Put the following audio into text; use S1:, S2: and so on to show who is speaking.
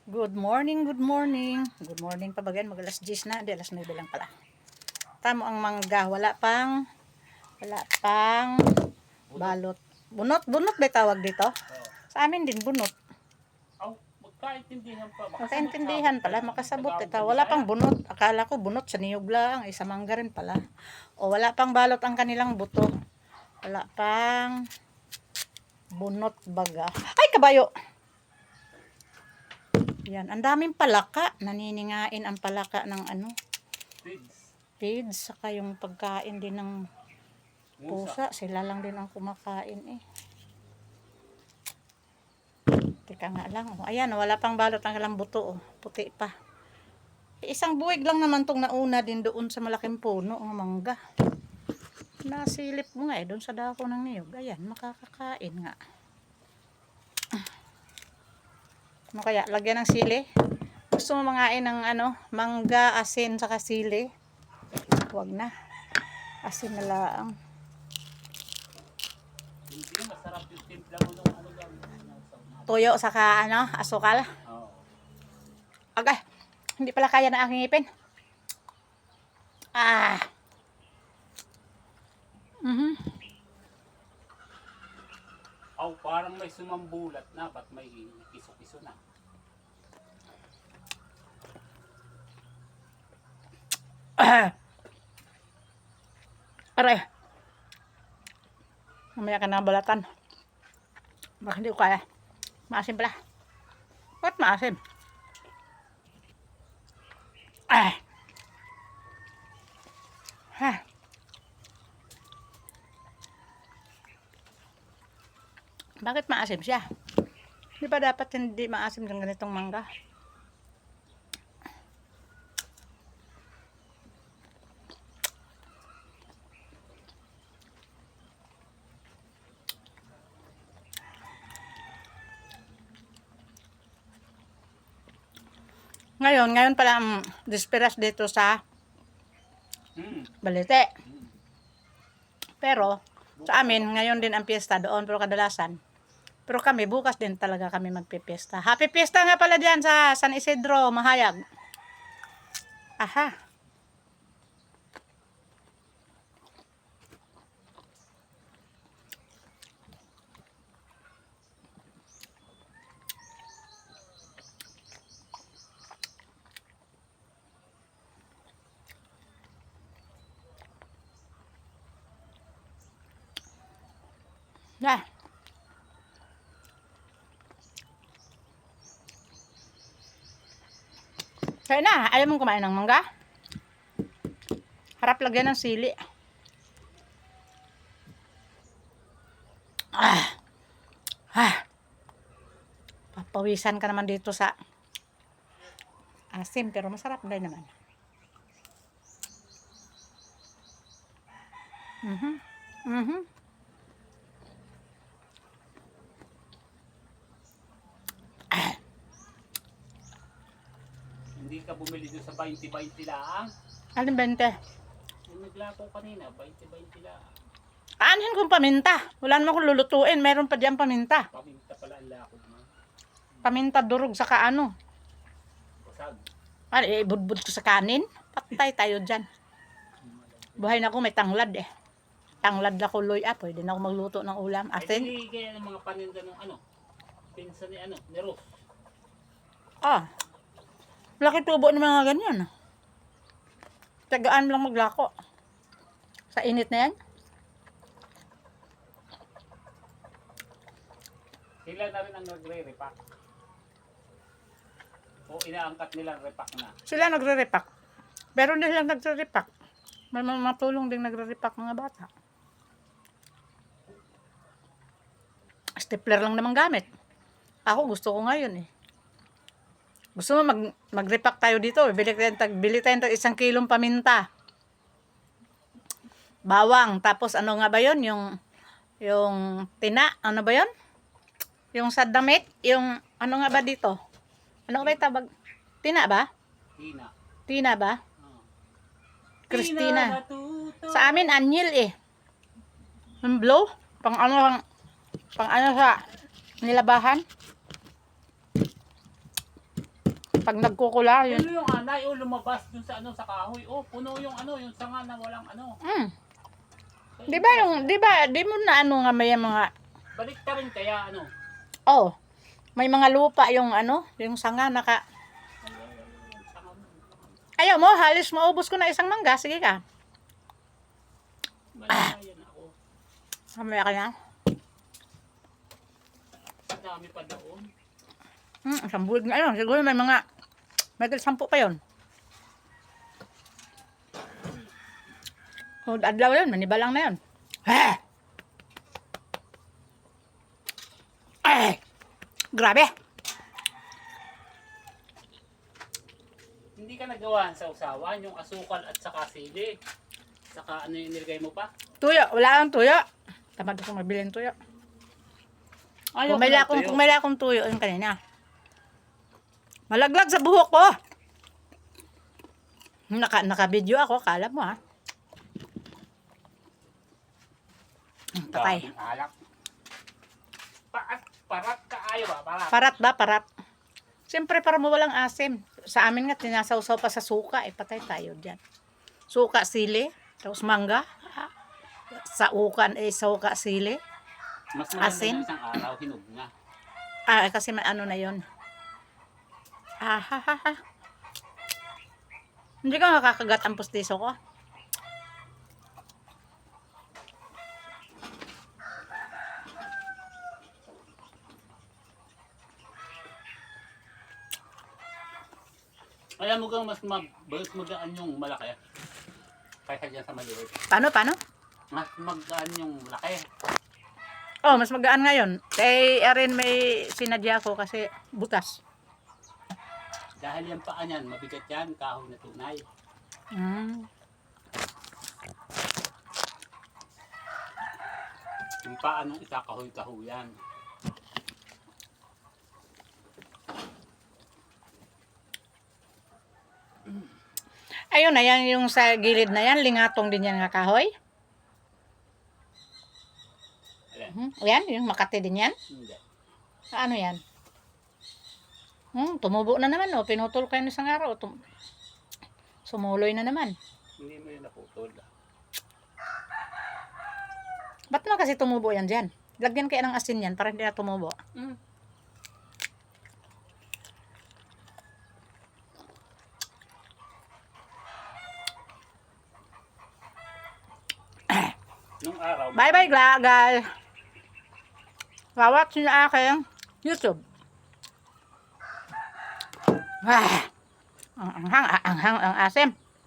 S1: Good morning, good morning. Good morning pa bagan, mag alas 10 na, di alas 9 lang pala. Tamo ang mangga, wala pang balot. Bunot ba tawag dito? Sa amin din bunot.
S2: Magkaintindihan pa.
S1: Magkaintindihan pala, makasabot ito. Wala pang bunot. Akala ko bunot sa niyog lang, isa mangga rin pala. O wala pang balot ang kanilang buto. Wala pang bunot baga. Ay, kabayo! Yan, ang daming palaka. Naniningain ang palaka ng feeds. Saka yung pagkain din ng pusa. Sila lang din ang kumakain eh. Teka nga lang. Oh. Ayan, wala pang balot ang kalang buto. Oh. Puti pa. Isang buwig lang naman tong nauna din doon sa malaking puno. Ang mangga. Nasilip mo nga eh. Doon sa dako ng niyog. Ayan, makakakain nga. Ano kaya? Lagyan ng sili? Gusto mo mangain ng mangga, asin, saka sili? Huwag na. Asin na lang.
S2: Hindi masarap yung timpla mo ng
S1: Tuyo, saka asukal.
S2: Oo.
S1: Agay, hindi pala kaya na aking ipin.
S2: Parang may sumambulat na, ba't may kiso-kiso na?
S1: Aray. Mamaya ka na balatan. Baka hindi ko kaya. Maasim pala. Ba't maasim? Bakit maasim siya? Di ba dapat hindi maasim ng ganitong mangga? Ngayon pala ang disperas dito sa Balete. Pero sa amin, ngayon din ang piyesta doon, pero kadalasan. Pero kami, bukas din talaga kami magpipiesta. Happy Fiesta nga pala diyan sa San Isidro, Mahayag. Aha. Yeah. Kaya na, ayaw mong kumain ng mangga? Harap lagyan ng sili. Papawisan ka naman dito sa asim, pero masarap din naman.
S2: Hindi ka bumili doon sa 20-20 lang.
S1: Alin 20?
S2: Yung naglako kanina, 20-20 lang.
S1: Aanhin kong paminta. Wala naman kong lulutuin. Meron pa diyan paminta.
S2: Paminta pala ang lako mo.
S1: Paminta durog saka
S2: Pasag.
S1: Ay, budbud ko sa kanin. Patay tayo dyan. Buhay na ako, may tanglad eh. Tanglad na kuloy. Pwede na ako magluto ng ulam.
S2: Ay, hindi kaya ng mga paninda ng pinsa ni ni Rose.
S1: Laki tubo ng mga ganyan. Tagaan lang maglako. Sa init na yan.
S2: Sila na rin ang nagre-repack. O inaangkat nila ang repack na.
S1: Sila nagre-repack. Pero hindi lang nagre-repack. May matulong din nagre-repack mga bata. Stapler lang naman gamit. Ako gusto ko ngayon eh. Gusto mo mag-repack tayo dito. Bili tayo ng 1 kilong paminta. Bawang. Tapos ano nga ba yun? Yung tina. Ano ba yun? Yung sa damit. Yung ano nga ba dito? Ano ba yung tawag? Tina ba? Tina ba? Christina. Sa amin, anyil eh. Yung blow. Pang ano sa nilabahan. Pag nagkukula, yun.
S2: Puno yung anay, lumabas dun sa sa kahoy. Puno yung yung sanga na walang
S1: Mm. Di mo na nga may mga,
S2: Balik ka rin kaya
S1: oh, may mga lupa yung yung sanga naka, ayaw mo, halos maubos ko na isang mangga, sige ka.
S2: Malayan ako.
S1: Mamaya ka na.
S2: Dami pa doon.
S1: Isang buwig na yun, siguro may 10 pa yun. O, adlaw yun, manibalang na yun. Grabe.
S2: Hindi ka nagawa sa usawan, yung asukal at saka sili. Saka yung nilagay mo pa?
S1: Tuyo, wala akong tuyo. Tamad akong mabili ng tuyo. Pumili akong tuyo yung kanina. Malaglag sa buhok ko. Naka-video ako, kala mo ha. Patay.
S2: Daming alak. Parat ka ayaw parat.
S1: Parat ba? Parat. Siyempre para mawalang asim. Sa amin nga, tinasawsaw pa sa suka. Patay tayo dyan. Suka, sili. Tapos mangga. Sa ukan, suka, sili.
S2: Mas maganda
S1: Asin?
S2: na isang araw, hinog nga.
S1: Kasi may na yun. Hindi ka makakagat ang pustiso ko.
S2: Alam mo kang mas magaan yung malaki. Kaysa dyan sa maliit.
S1: Paano?
S2: Mas magaan yung malaki.
S1: Oh, mas magaan ngayon. Rin may sinadya ko kasi butas.
S2: Dahil yung paa niyan, mabigat yan, kahoy na tunay. Yung paa nung isa, kahoy-kahoyan.
S1: Ayun na yan, yung sa gilid na yan, lingatong din yan nga kahoy. Ayan, yung Makati din yan.
S2: Hindi.
S1: Ano yan? Tumubo na naman, pinutol kayo isang araw. Sumuloy na naman.
S2: Hindi mo yun naputol.
S1: Ba't naman kasi tumubo yan dyan? Lagyan kaya ng asin yan para hindi na tumubo.
S2: Nung araw,
S1: Bye-bye, guys. Wawat na aking YouTube. Ang anghang, ang asim.